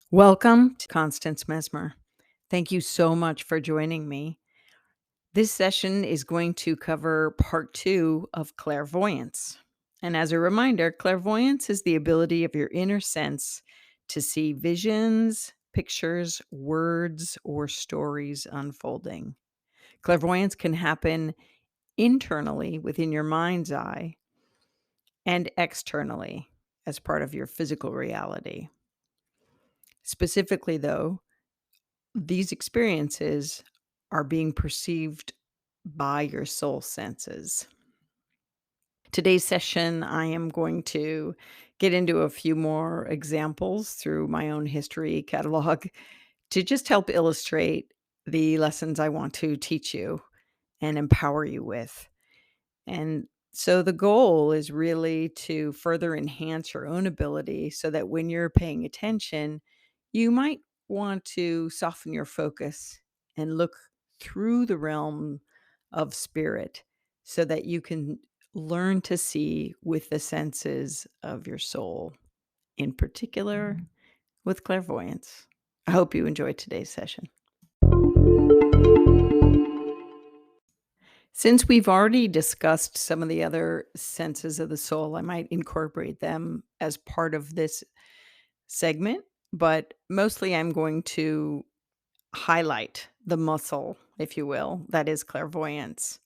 Welcome to Constance Messmer. Thank you so much for joining me. This session is going to cover part 2 of clairvoyance. And as a reminder, clairvoyance is the ability of your inner sense to see visions, pictures, words, or stories unfolding. Clairvoyance can happen internally within your mind's eye and externally as part of your physical reality. Specifically, though, these experiences are being perceived by your soul senses. Today's session, I am going to get into a few more examples through my own history catalog to just help illustrate the lessons I want to teach you and empower you with. And so the goal is really to further enhance your own ability so that when you're paying attention, you might want to soften your focus and look through the realm of spirit so that you can learn to see with the senses of your soul, in particular with clairvoyance. I hope you enjoyed today's session. Since we've already discussed some of the other senses of the soul, I might incorporate them as part of this segment, but mostly I'm going to highlight the muscle, if you will, that is clairvoyance.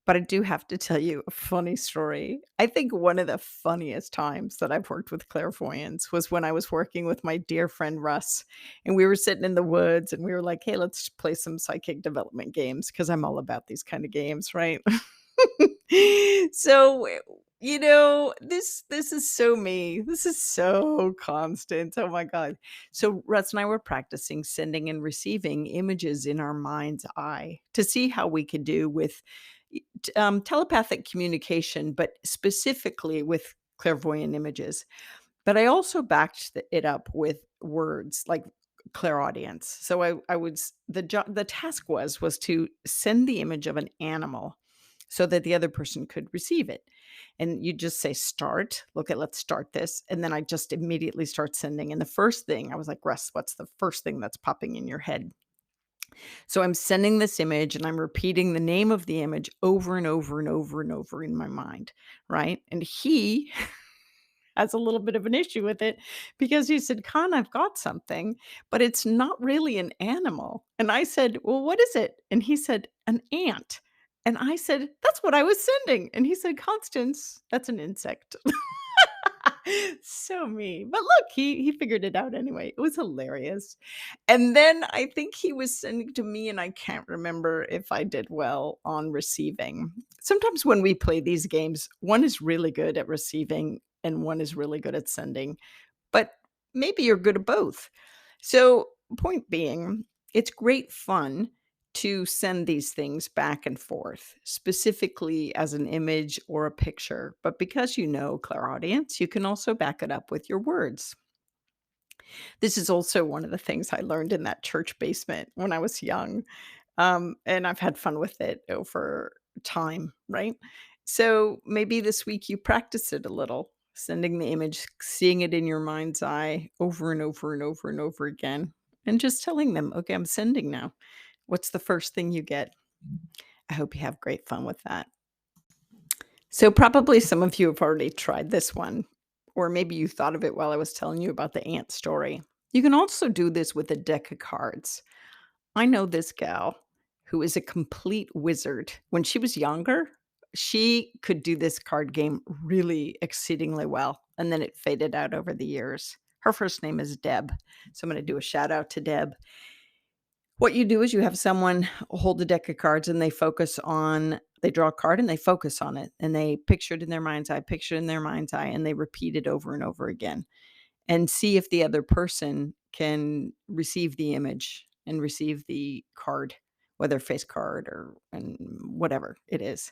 But I do have to tell you a funny story. I think one of the funniest times that I've worked with clairvoyance was when I was working with my dear friend Russ, and we were sitting in the woods and we were like, hey, let's play some psychic development games because I'm all about these kind of games, right? So, this is so me. This is so constant. Oh my God. So Russ and I were practicing sending and receiving images in our mind's eye to see how we could do with telepathic communication, but specifically with clairvoyant images. But I also backed it up with words like clairaudience. So I was the task was to send the image of an animal so that the other person could receive it. And you just say start, look at let's start this. And then I just immediately start sending. And the first thing I was like, Russ, what's the first thing that's popping in your head? So I'm sending this image and I'm repeating the name of the image over and over and over and over in my mind, right? And he has a little bit of an issue with it because he said, Con, I've got something, but it's not really an animal. And I said, well, what is it? And he said, an ant. And I said, that's what I was sending. And he said, Constance, that's an insect. So me. But look, he figured it out anyway. It was hilarious. And then I think he was sending to me, and I can't remember if I did well on receiving. Sometimes when we play these games, one is really good at receiving and one is really good at sending, but maybe you're good at both. So, point being, it's great fun to send these things back and forth, specifically as an image or a picture. But because you know clairaudience, you can also back it up with your words. This is also one of the things I learned in that church basement when I was young. And I've had fun with it over time, right? So maybe this week you practice it a little, sending the image, seeing it in your mind's eye over and over and over and over again, and just telling them, okay, I'm sending now. What's the first thing you get? I hope you have great fun with that. So, probably some of you have already tried this one, or maybe you thought of it while I was telling you about the ant story. You can also do this with a deck of cards. I know this gal who is a complete wizard. When she was younger, she could do this card game really exceedingly well, and then it faded out over the years. Her first name is Deb. So I'm going to do a shout out to Deb. What you do is you have someone hold a deck of cards and they draw a card and they focus on it and they picture it in their mind's eye, picture it in their mind's eye, and they repeat it over and over again and see if the other person can receive the image and receive the card, whether face card or and whatever it is.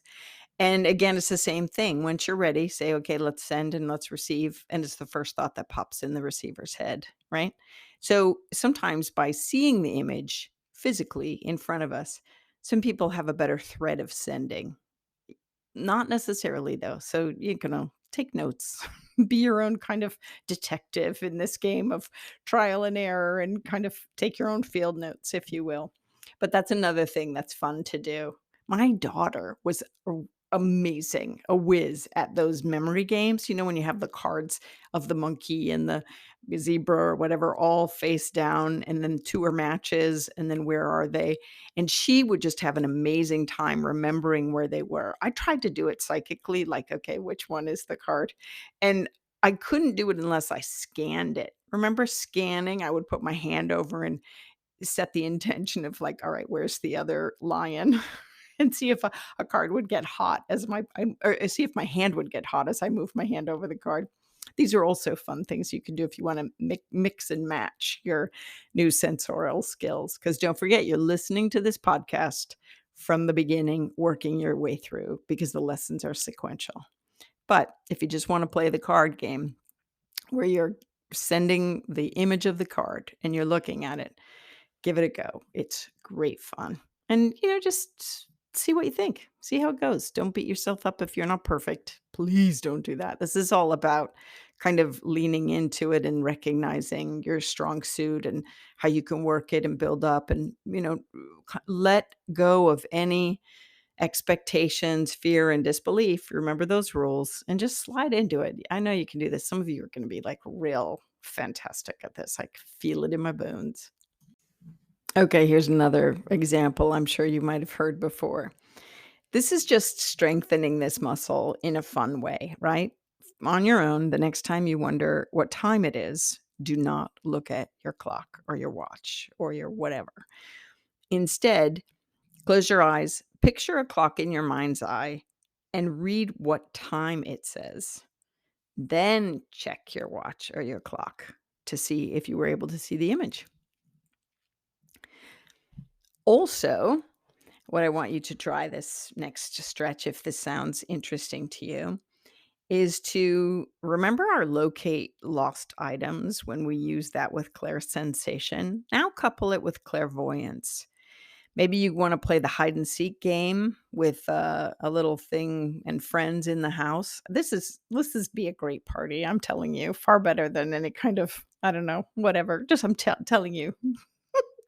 And again, it's the same thing. Once you're ready, say, okay, let's send and let's receive. And it's the first thought that pops in the receiver's head, right? So sometimes by seeing the image physically in front of us, some people have a better thread of sending. Not necessarily, though. So you know, take notes. Be your own kind of detective in this game of trial and error and kind of take your own field notes, if you will. But that's another thing that's fun to do. My daughter was amazing, a whiz at those memory games. You know, when you have the cards of the monkey and the zebra or whatever all face down, and then two are matches, and then where are they? And she would just have an amazing time remembering where they were. I tried to do it psychically, like, okay, which one is the card? And I couldn't do it unless I scanned it. Remember scanning? I would put my hand over and set the intention of like, all right, where's the other lion? And see if a card would get hot as or see if my hand would get hot as I move my hand over the card. These are also fun things you can do if you want to mix and match your new sensorial skills. Because don't forget, you're listening to this podcast from the beginning, working your way through because the lessons are sequential. But if you just want to play the card game where you're sending the image of the card and you're looking at it, give it a go. It's great fun. And, just see what you think. See how it goes. Don't beat yourself up if you're not perfect. Please don't do that. This is all about kind of leaning into it and recognizing your strong suit and how you can work it and build up and, let go of any expectations, fear, and disbelief. Remember those rules and just slide into it. I know you can do this. Some of you are going to be like real fantastic at this. I can feel it in my bones. Okay, here's another example I'm sure you might have heard before. This is just strengthening this muscle in a fun way, right? On your own, the next time you wonder what time it is, do not look at your clock or your watch or your whatever. Instead, close your eyes, picture a clock in your mind's eye, and read what time it says. Then check your watch or your clock to see if you were able to see the image. Also, what I want you to try this next stretch, if this sounds interesting to you, is to remember our locate lost items when we use that with clairsensation. Now couple it with clairvoyance. Maybe you want to play the hide and seek game with a little thing and friends in the house. This is be a great party. I'm telling you, far better than any kind of I don't know whatever. Just I'm telling you,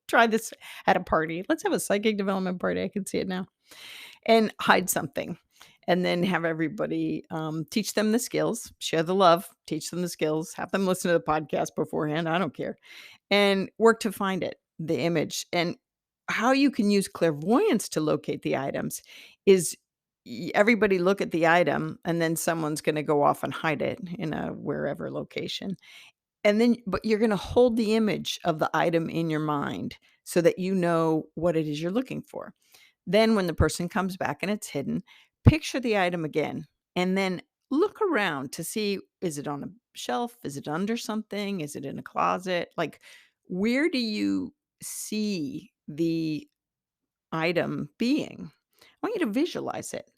try this at a party. Let's have a psychic development party. I can see it now. And hide something. And then have everybody teach them the skills, share the love, teach them the skills, have them listen to the podcast beforehand. I don't care. And work to find it, the image. And how you can use clairvoyance to locate the items is everybody look at the item and then someone's going to go off and hide it in a wherever location. And then but you're gonna hold the image of the item in your mind so that you know what it is you're looking for. Then when the person comes back and it's hidden, picture the item again and then look around to see, is it on a shelf? Is it under something? Is it in a closet? Like, where do you see the item being? I want you to visualize it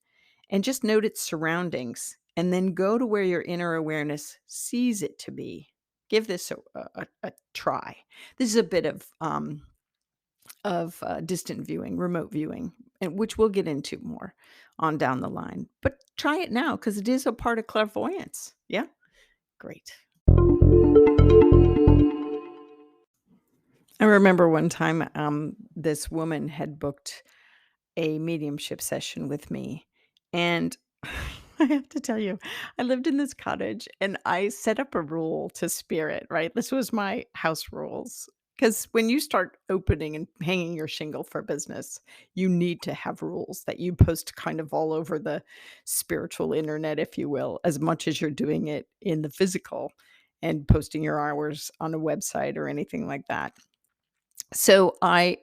and just note its surroundings and then go to where your inner awareness sees it to be. Give this a try. This is a bit of distant viewing, remote viewing, and which we'll get into more on down the line. But try it now because it is a part of clairvoyance. Yeah, great. I remember one time this woman had booked a mediumship session with me. And I have to tell you, I lived in this cottage and I set up a rule to spirit, right? This was my house rules. Because when you start opening and hanging your shingle for business, you need to have rules that you post kind of all over the spiritual internet, if you will, as much as you're doing it in the physical and posting your hours on a website or anything like that. So I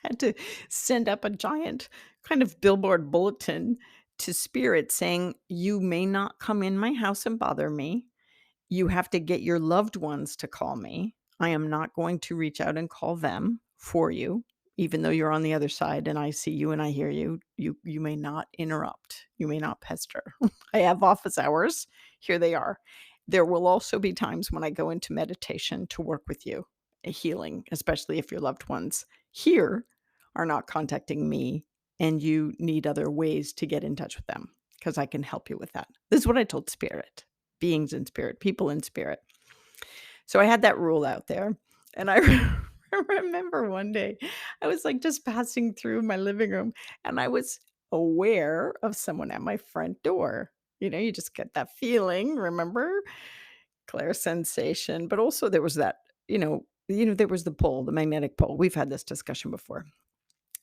had to send up a giant kind of billboard bulletin to spirit saying, "You may not come in my house and bother me. You have to get your loved ones to call me. I am not going to reach out and call them for you, even though you're on the other side and I see you and I hear you. You may not interrupt. You may not pester. I have office hours. Here they are. There will also be times when I go into meditation to work with you, a healing, especially if your loved ones here are not contacting me and you need other ways to get in touch with them. because I can help you with that. This is what I told spirit, beings in spirit, people in spirit. So I had that rule out there. And I remember one day I was like just passing through my living room and I was aware of someone at my front door. You just get that feeling, remember? Clear sensation. But also there was that, there was the pole, the magnetic pole. We've had this discussion before.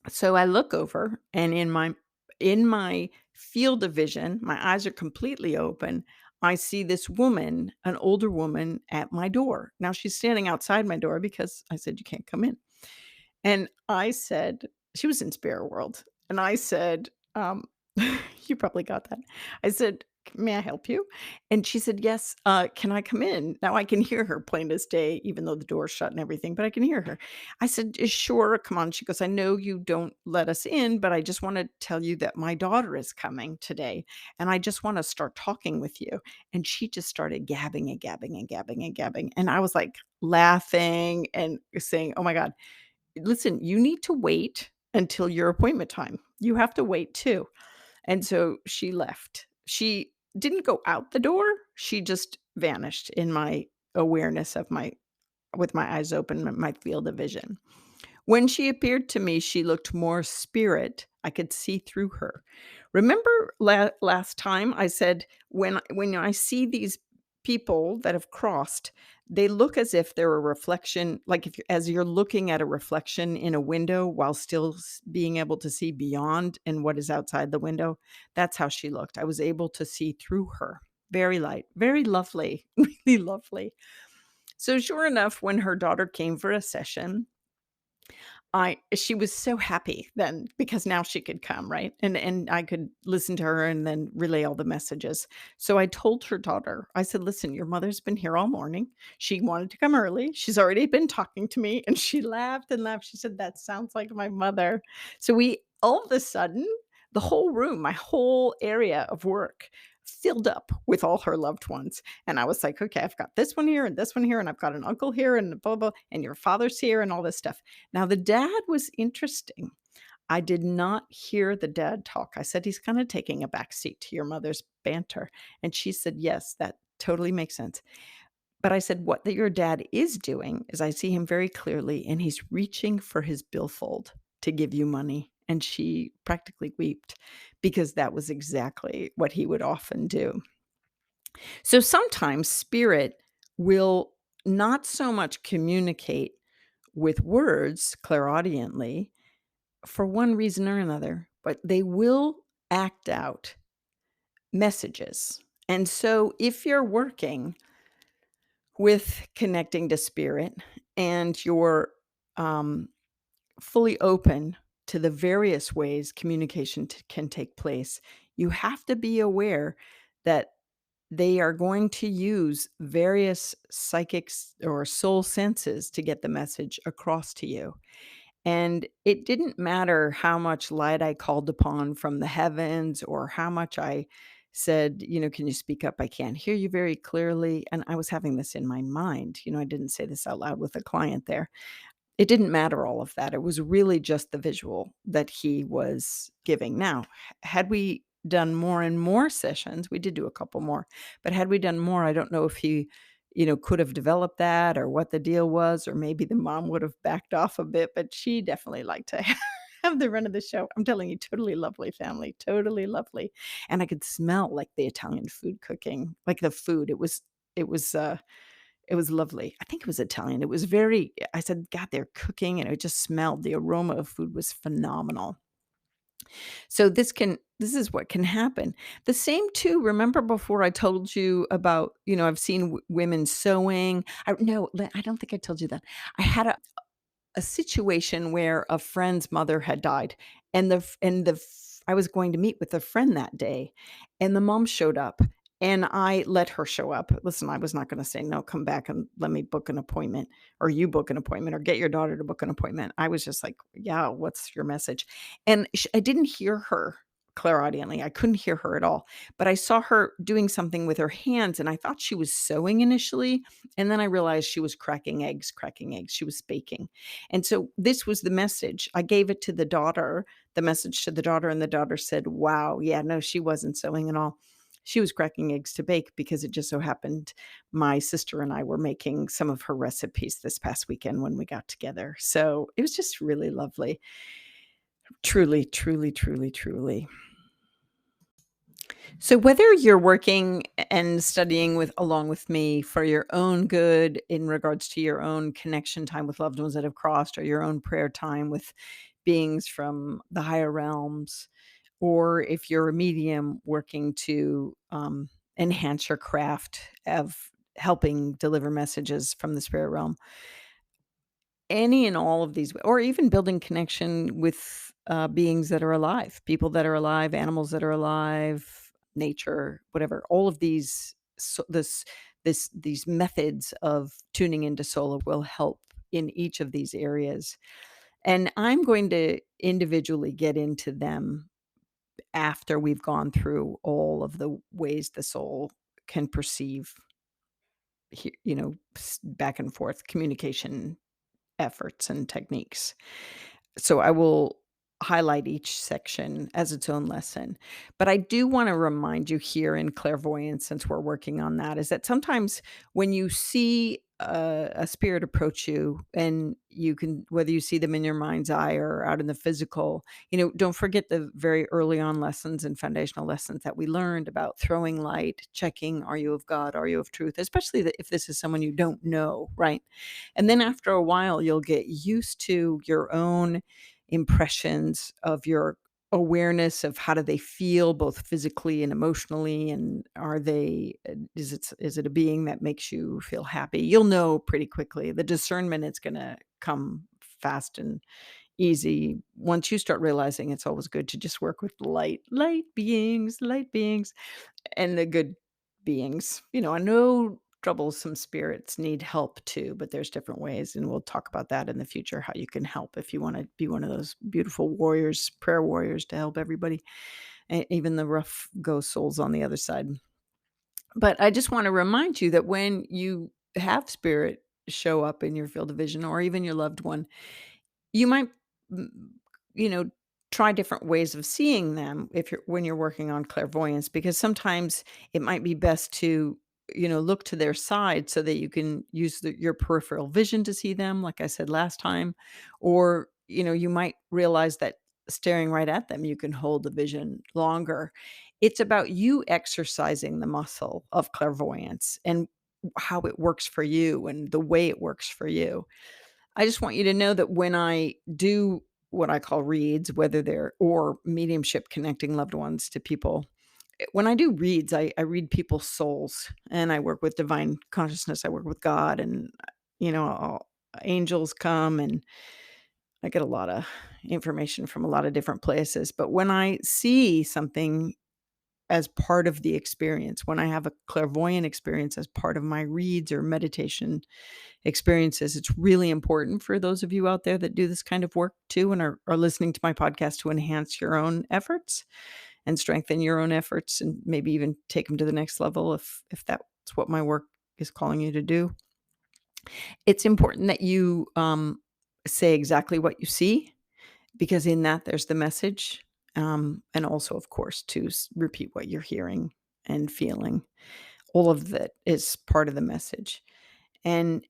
So I look over and in my field of vision, my eyes are completely open. I see this woman, an older woman at my door. Now she's standing outside my door because I said you can't come in. And I said, she was in spirit world. And I said, you probably got that. I said, may I help you? And she said, yes. Can I come in? Now I can hear her plain as day, even though the door's shut and everything, but I can hear her. I said, sure, come on. She goes, I know you don't let us in, but I just want to tell you that my daughter is coming today. And I just want to start talking with you. And she just started gabbing and gabbing and gabbing and gabbing. And I was like laughing and saying, oh my God, listen, you need to wait until your appointment time. You have to wait too. And so she left. She didn't go out the door. She just vanished in my awareness of with my eyes open, my field of vision. When she appeared to me, she looked more spirit. I could see through her. Remember last time I said when I see these people that have crossed, they look as if they're a reflection, like as you're looking at a reflection in a window while still being able to see beyond and what is outside the window. That's how she looked. I was able to see through her. Very light, very lovely, really lovely. So sure enough, when her daughter came for a session, she was so happy then because now she could come, right? And I could listen to her and then relay all the messages. So I told her daughter, I said, "Listen, your mother's been here all morning. She wanted to come early. She's already been talking to me." And she laughed and laughed. She said, "That sounds like my mother." So we all of a sudden, the whole room, my whole area of work filled up with all her loved ones. And I was like, "Okay, I've got this one here and this one here, and I've got an uncle here and blah, blah, and your father's here and all this stuff." Now, the dad was interesting. I did not hear the dad talk. I said, "He's kind of taking a back seat to your mother's banter." And she said, "Yes, that totally makes sense." But I said, "What that your dad is doing is I see him very clearly, and he's reaching for his billfold to give you money." And she practically wept because that was exactly what he would often do. So sometimes spirit will not so much communicate with words clairaudiently for one reason or another, but they will act out messages. And so if you're working with connecting to spirit and you're um, fully open to the various ways communication can take place, you have to be aware that they are going to use various psychics or soul senses to get the message across to you. And it didn't matter how much light I called upon from the heavens or how much I said, "Can you speak up? I can't hear you very clearly." And I was having this in my mind. I didn't say this out loud with a client there. It didn't matter all of that. It was really just the visual that he was giving. Now, had we done more and more sessions, we did do a couple more, but had we done more, I don't know if he, could have developed that or what the deal was, or maybe the mom would have backed off a bit, but she definitely liked to have the run of the show. I'm telling you, totally lovely family, totally lovely. And I could smell like the Italian food cooking, like the food. It was, it was lovely. I think it was Italian. It was very I said, "God, they're cooking," and it just smelled the aroma of food was phenomenal. So this is what can happen. The same too, remember before I told you about, I've seen women sewing. I don't think I told you that. I had a situation where a friend's mother had died, and I was going to meet with a friend that day, and the mom showed up, and I let her show up. Listen, I was not going to say, "No, come back and let me book an appointment," or "You book an appointment," or "Get your daughter to book an appointment." I was just like, "Yeah, what's your message?" And I didn't hear her clairaudiently. I couldn't hear her at all, but I saw her doing something with her hands, and I thought she was sewing initially, and then I realized she was cracking eggs, cracking eggs. She was baking. And so this was the message. I gave it to the daughter, the message to the daughter, and the daughter said, "Wow, yeah, no, she wasn't sewing at all. She was cracking eggs to bake because it just so happened my sister and I were making some of her recipes this past weekend when we got together." So it was just really lovely. Truly, truly, truly, truly. So whether you're working and studying with along with me for your own good in regards to your own connection time with loved ones that have crossed, or your own prayer time with beings from the higher realms, or if you're a medium working to enhance your craft of helping deliver messages from the spirit realm, any and all of these, or even building connection with beings that are alive, people that are alive, animals that are alive, nature, whatever. All of these, these methods of tuning into soul will help in each of these areas. And I'm going to individually get into them after we've gone through all of the ways the soul can perceive, back and forth communication efforts and techniques. So I will highlight each section as its own lesson. But I do want to remind you here in clairvoyance, since we're working on that, is that sometimes when you see a spirit approach you, and you can, whether you see them in your mind's eye or out in the physical, don't forget the very early on lessons and foundational lessons that we learned about throwing light, checking, are you of God? Are you of truth? Especially if this is someone you don't know, right? And then after a while, you'll get used to your own impressions of your awareness of how do they feel both physically and emotionally, and are they is it a being that makes you feel happy? You'll know pretty quickly. The discernment is going to come fast and easy once you start realizing it's always good to just work with light beings and the good beings. I know troublesome spirits need help too, but there's different ways, and we'll talk about that in the future, how you can help if you want to be one of those beautiful warriors, prayer warriors to help everybody, even the rough ghost souls on the other side. But I just want to remind you that when you have spirit show up in your field of vision, or even your loved one, you might, mm, you know, try different ways of seeing them if you're when you're working on clairvoyance, because sometimes it might be best to, look to their side so that you can use your peripheral vision to see them, like I said last time, or, you might realize that staring right at them, you can hold the vision longer. It's about you exercising the muscle of clairvoyance and how it works for you and the way it works for you. I just want you to know that when I do what I call reads, whether they're or mediumship, connecting loved ones to people, when I do reads, I read people's souls, and I work with divine consciousness. I work with God, and angels come, and I get a lot of information from a lot of different places. But when I see something as part of the experience, when I have a clairvoyant experience as part of my reads or meditation experiences, it's really important for those of you out there that do this kind of work too, and are listening to my podcast, to enhance your own efforts and strengthen your own efforts, and maybe even take them to the next level if that's what my work is calling you to do. It's important that you say exactly what you see, because in that there's the message, and also, of course, to repeat what you're hearing and feeling. All of that is part of the message. And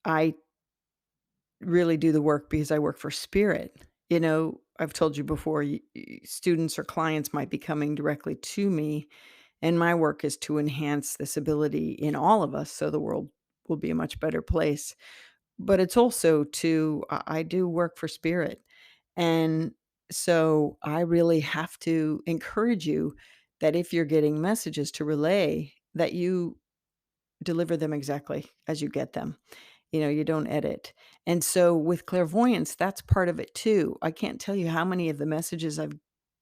I really do the work because I work for spirit. I've told you before, students or clients might be coming directly to me, and my work is to enhance this ability in all of us so the world will be a much better place. But it's also I do work for spirit. And so I really have to encourage you that if you're getting messages to relay, that you deliver them exactly as you get them. You don't edit. And so with clairvoyance, that's part of it too. I can't tell you how many of the messages I've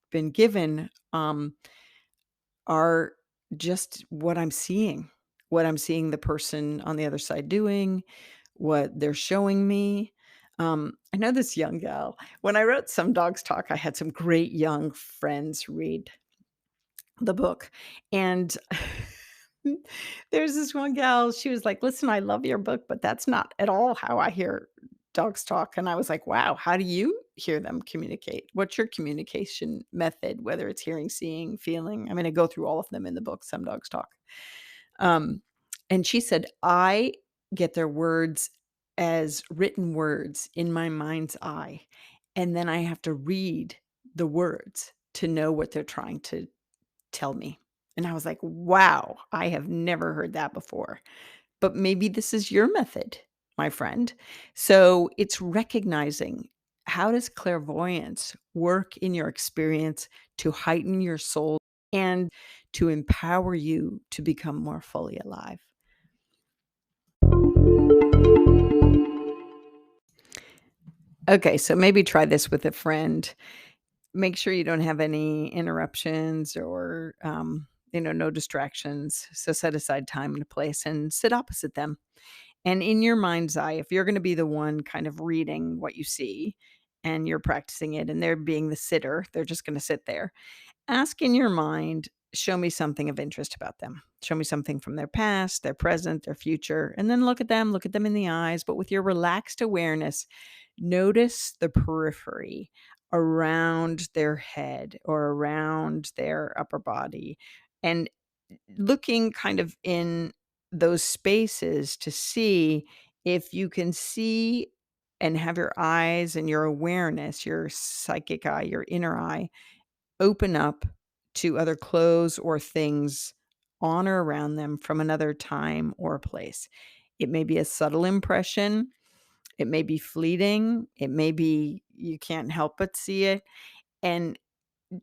been given are just what I'm seeing the person on the other side doing, what they're showing me. I know this young gal. When I wrote Some Dogs Talk, I had some great young friends read the book, and there's this one gal, she was like, "Listen, I love your book, but that's not at all how I hear dogs talk." And I was like, "Wow, how do you hear them communicate? What's your communication method, whether it's hearing, seeing, feeling?" I'm gonna go through all of them in the book, Some Dogs Talk. Um, and she said, "I get their words as written words in my mind's eye, and then I have to read the words to know what they're trying to tell me." And I was like, "Wow, I have never heard that before." But maybe this is your method, my friend. So it's recognizing, how does clairvoyance work in your experience to heighten your soul and to empower you to become more fully alive? Okay, so maybe try this with a friend. Make sure you don't have any interruptions or, no distractions. So set aside time and a place and sit opposite them. And in your mind's eye, if you're going to be the one kind of reading what you see and you're practicing it and they're being the sitter, they're just going to sit there. Ask in your mind, show me something of interest about them. Show me something from their past, their present, their future, and then look at them in the eyes. But with your relaxed awareness, notice the periphery around their head or around their upper body, and looking kind of in those spaces to see if you can see and have your eyes and your awareness, your psychic eye, your inner eye, open up to other clothes or things on or around them from another time or place. It may be a subtle impression, it may be fleeting, it may be you can't help but see it, and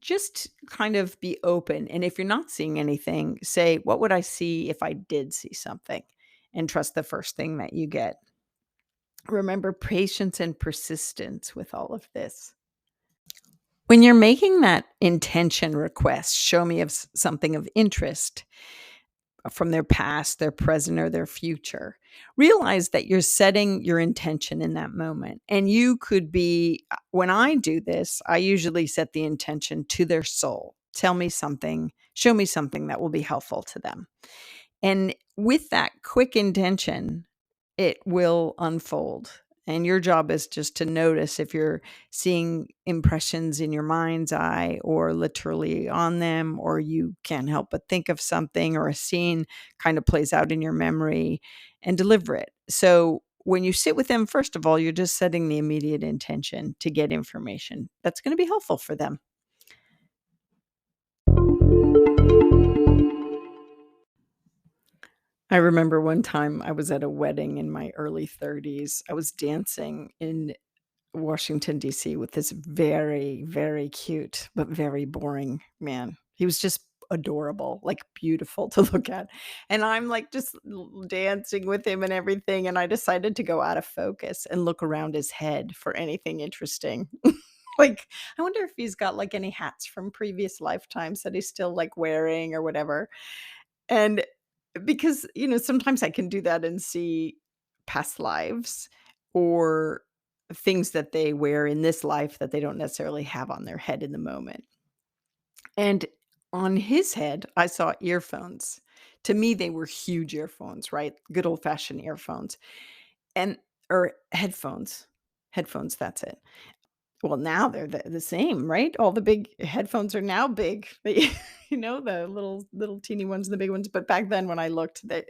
just kind of be open. And if you're not seeing anything, say, "What would I see if I did see something?" And trust the first thing that you get. Remember patience and persistence with all of this. When you're making that intention request, show me of something of interest from their past, their present, or their future. Realize that you're setting your intention in that moment. And you could be, when I do this, I usually set the intention to their soul. Tell me something, show me something that will be helpful to them. And with that quick intention, it will unfold. And your job is just to notice if you're seeing impressions in your mind's eye or literally on them, or you can't help but think of something, or a scene kind of plays out in your memory, and deliver it. So when you sit with them, first of all, you're just setting the immediate intention to get information that's going to be helpful for them. I remember one time I was at a wedding in my early 30s. I was dancing in Washington, D.C. with this very, very cute, but very boring man. He was just adorable, like beautiful to look at. And I'm like just dancing with him and everything. And I decided to go out of focus and look around his head for anything interesting. Like, I wonder if he's got like any hats from previous lifetimes that he's still like wearing or whatever. And because, sometimes I can do that and see past lives or things that they wear in this life that they don't necessarily have on their head in the moment. And on his head, I saw earphones. To me, they were huge earphones, right? Good old fashioned earphones and or headphones. Headphones, that's it. Well, now they're the same, right? All the big headphones are now big. They the little teeny ones, the big ones, but back then when I looked, that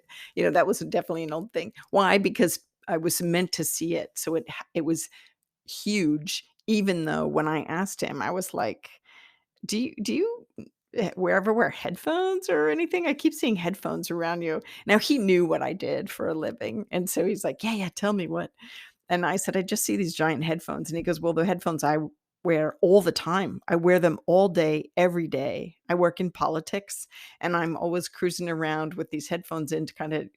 was definitely an old thing. Why? Because I was meant to see it, so it was huge, even though when I asked him, I was like, "Do you ever wear headphones or anything? I keep seeing headphones around you." Now, he knew what I did for a living, and so he's like, "Yeah, yeah, tell me what." And I said, "I just see these giant headphones." And he goes, "Well, the headphones I wear all the time. I wear them all day, every day. I work in politics and I'm always cruising around with these headphones in to kind of,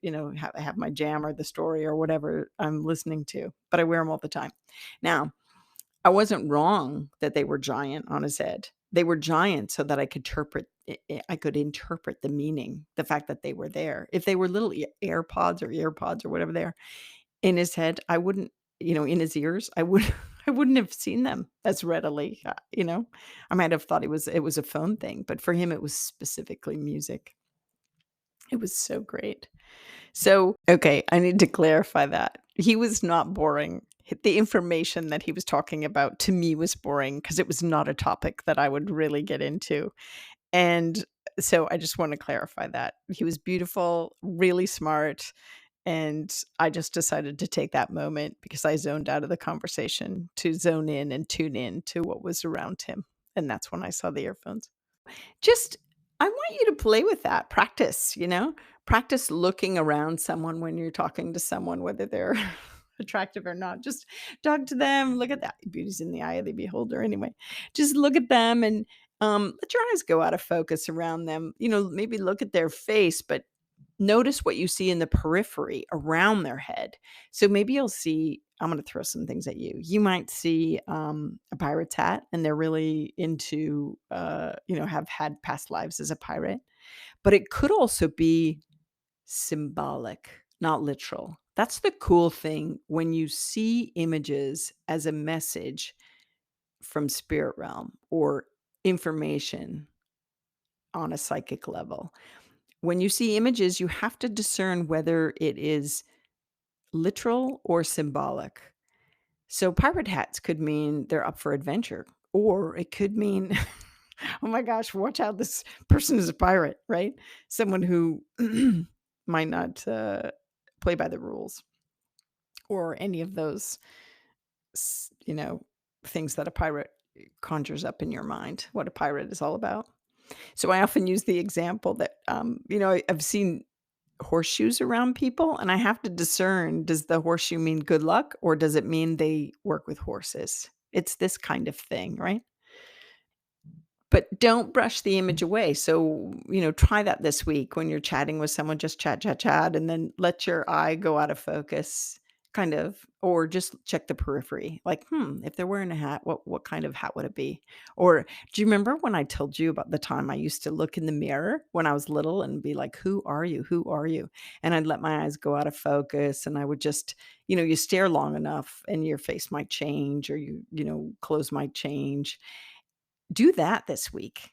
have my jam or the story or whatever I'm listening to, but I wear them all the time." Now, I wasn't wrong that they were giant on his head. They were giant so that I could interpret the meaning, the fact that they were there. If they were little AirPods or earpods or whatever they are in his head, I wouldn't in his ears, I wouldn't have seen them as readily, you know? I might have thought it was a phone thing, but for him, it was specifically music. It was so great. So, okay, I need to clarify that. He was not boring. The information that he was talking about to me was boring because it was not a topic that I would really get into. And so I just want to clarify that. He was beautiful, really smart, and I just decided to take that moment because I zoned out of the conversation to zone in and tune in to what was around him. And that's when I saw the earphones. Just I want you to play with that. Practice. Practice looking around someone when you're talking to someone, whether they're attractive or not. Just talk to them, look at that. Beauty's in the eye of the beholder anyway. Just look at them and let your eyes go out of focus around them. Maybe look at their face, but notice what you see in the periphery around their head. So maybe you'll see I'm gonna throw some things at you. You might see, a pirate's hat, and they're really into, have had past lives as a pirate, but it could also be symbolic, not literal. That's the cool thing when you see images as a message from spirit realm or information on a psychic level. When you see images, you have to discern whether it is literal or symbolic. So pirate hats could mean they're up for adventure, or it could mean, oh my gosh, watch out, this person is a pirate, right? Someone who might not play by the rules or any of those, s- you know, things that a pirate conjures up in your mind, what a pirate is all about. So I often use the example that, I've seen horseshoes around people, and I have to discern, does the horseshoe mean good luck or does it mean they work with horses? It's this kind of thing, right? But don't brush the image away. So, try that this week when you're chatting with someone, just chat, chat, chat, and then let your eye go out of focus, kind of, or just check the periphery. Like, if they're wearing a hat, what kind of hat would it be? Or do you remember when I told you about the time I used to look in the mirror when I was little and be like, who are you? Who are you? And I'd let my eyes go out of focus and I would just, you stare long enough and your face might change or clothes might change. Do that this week.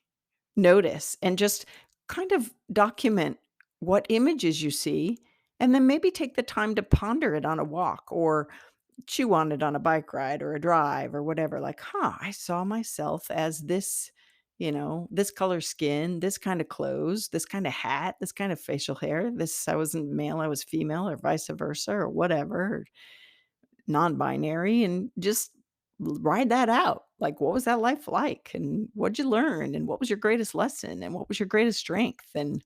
Notice and just kind of document what images you see, and then maybe take the time to ponder it on a walk or chew on it on a bike ride or a drive or whatever. Like, I saw myself as this, this color skin, this kind of clothes, this kind of hat, this kind of facial hair. I wasn't male, I was female, or vice versa, or whatever, non-binary, and just ride that out. Like, what was that life like? And what'd you learn? And what was your greatest lesson? And what was your greatest strength? And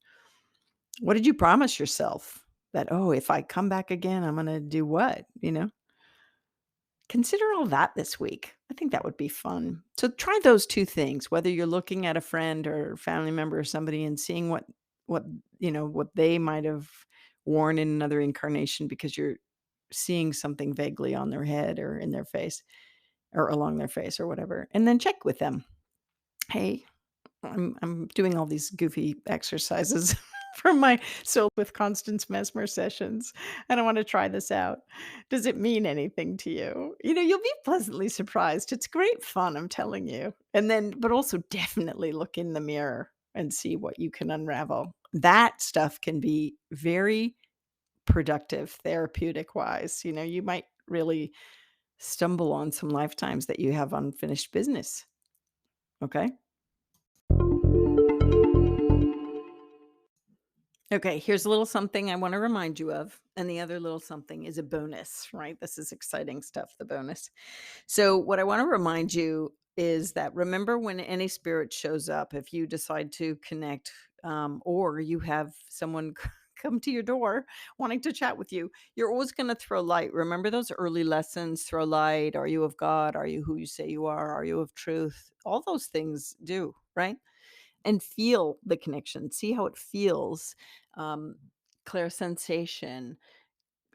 what did you promise yourself that, oh, if I come back again, I'm going to do what? Consider all that this week. I think that would be fun. So try those two things, whether you're looking at a friend or family member or somebody and seeing what, what they might have worn in another incarnation because you're seeing something vaguely on their head or in their face or along their face or whatever, and then check with them. Hey, I'm doing all these goofy exercises from my Soul with Constance Messmer sessions, and I want to try this out. Does it mean anything to you? You'll be pleasantly surprised. It's great fun, I'm telling you. And then, but also definitely look in the mirror and see what you can unravel. That stuff can be very productive, therapeutic wise. You might really stumble on some lifetimes that you have unfinished business. Okay. Okay, here's a little something I want to remind you of. And the other little something is a bonus, right? This is exciting stuff, the bonus. So, what I want to remind you is that remember when any spirit shows up, if you decide to connect or you have someone come to your door wanting to chat with you, you're always going to throw light. Remember those early lessons, throw light. Are you of God? Are you who you say you are? Are you of truth? All those things do, right? And feel the connection. See how it feels. Um, clear sensation,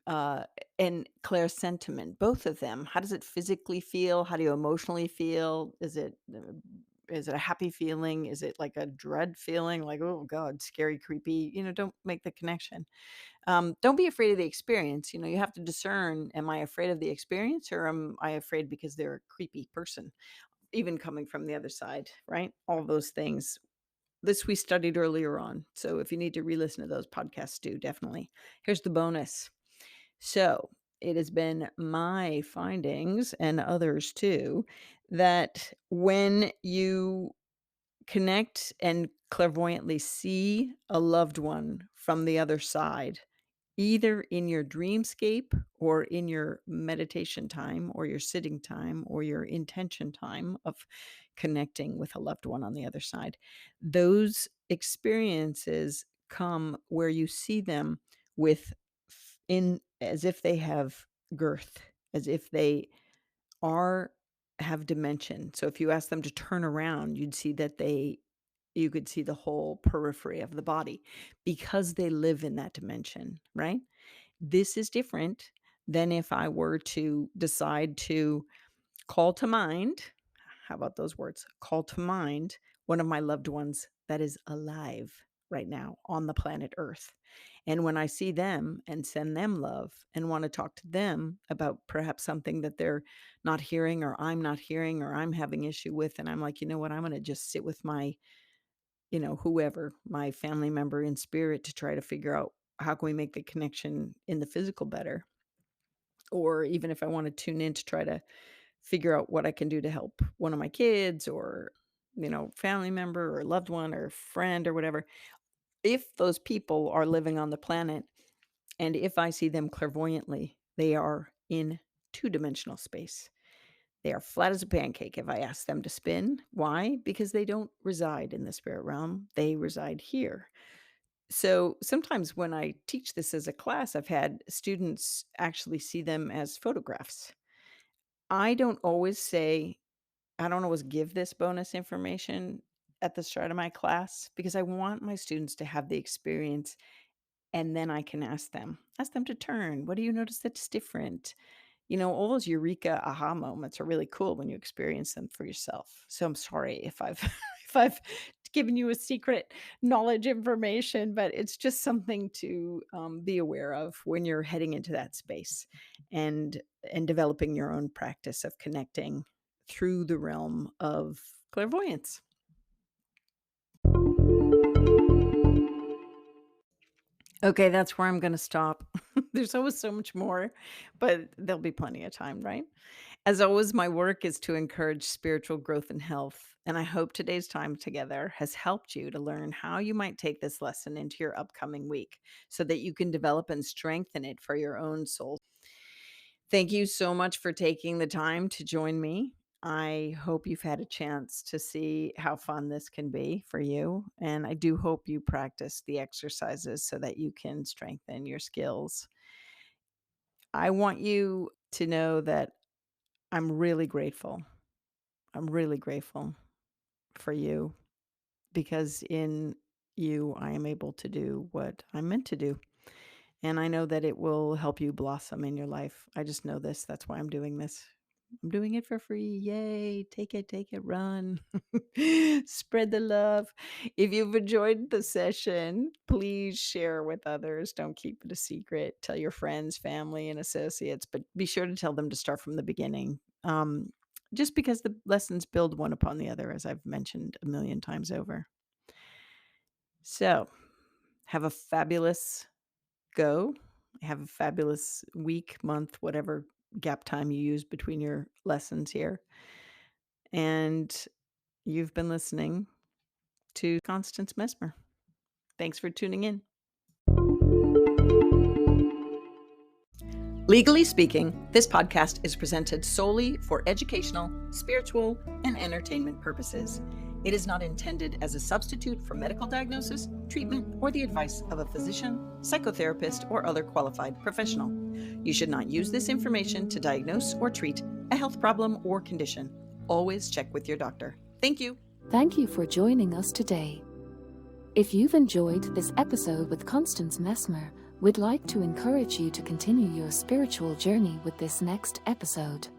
uh, and clear sentiment, both of them. How does it physically feel? How do you emotionally feel? Is it Is it a happy feeling? Is it like a dread feeling? Like, oh God, scary, creepy? Don't make the connection. Don't be afraid of the experience. You have to discern, am I afraid of the experience, or am I afraid because they're a creepy person, even coming from the other side, right? All those things. This we studied earlier on. So if you need to re-listen to those podcasts, do definitely. Here's the bonus. So it has been my findings, and others too, that when you connect and clairvoyantly see a loved one from the other side, either in your dreamscape or in your meditation time or your sitting time or your intention time of connecting with a loved one on the other side, those experiences come where you see them with in as if they have girth, as if they are have dimension. So if you ask them to turn around, you could see the whole periphery of the body because they live in that dimension, right? This is different than if I were to decide to call to mind, how about those words? Call to mind one of my loved ones that is alive right now on the planet Earth. And when I see them and send them love and want to talk to them about perhaps something that they're not hearing or I'm not hearing or I'm having issue with, and I'm like, you know what, I'm going to just sit with my, whoever, my family member in spirit to try to figure out how can we make the connection in the physical better. Or even if I want to tune in to try to figure out what I can do to help one of my kids or, family member or loved one or friend or whatever. If those people are living on the planet and if I see them clairvoyantly, they are in two-dimensional space. They are flat as a pancake if I ask them to spin. Why? Because they don't reside in the spirit realm. They reside here. So sometimes when I teach this as a class, I've had students actually see them as photographs. I don't always give this bonus information at the start of my class because I want my students to have the experience, and then I can ask them to turn. What do you notice that's different? All those eureka aha moments are really cool when you experience them for yourself. So I'm sorry if I've if I've given you a secret knowledge information, but it's just something to be aware of when you're heading into that space and developing your own practice of connecting through the realm of clairvoyance. Okay, that's where I'm going to stop. There's always so much more, but there'll be plenty of time, right? As always, my work is to encourage spiritual growth and health, and I hope today's time together has helped you to learn how you might take this lesson into your upcoming week so that you can develop and strengthen it for your own soul. Thank you so much for taking the time to join me. I hope you've had a chance to see how fun this can be for you, and I do hope you practice the exercises so that you can strengthen your skills. I want you to know that I'm really grateful. I'm really grateful for you because in you, I am able to do what I'm meant to do. And I know that it will help you blossom in your life. I just know this. That's why I'm doing this. I'm doing it for free. Yay. Take it, run. Spread the love. If you've enjoyed the session, please share with others. Don't keep it a secret. Tell your friends, family, and associates, but be sure to tell them to start from the beginning. Just because the lessons build one upon the other, as I've mentioned a million times over. So have a fabulous go. Have a fabulous week, month, whatever gap time you use between your lessons here. And you've been listening to Constance Messmer. Thanks for tuning in. Legally speaking, this podcast is presented solely for educational, spiritual, and entertainment purposes. It is not intended as a substitute for medical diagnosis, treatment, or the advice of a physician, psychotherapist, or other qualified professional. You should not use this information to diagnose or treat a health problem or condition. Always check with your doctor. Thank you. Thank you for joining us today. If you've enjoyed this episode with Constance Messmer, we'd like to encourage you to continue your spiritual journey with this next episode.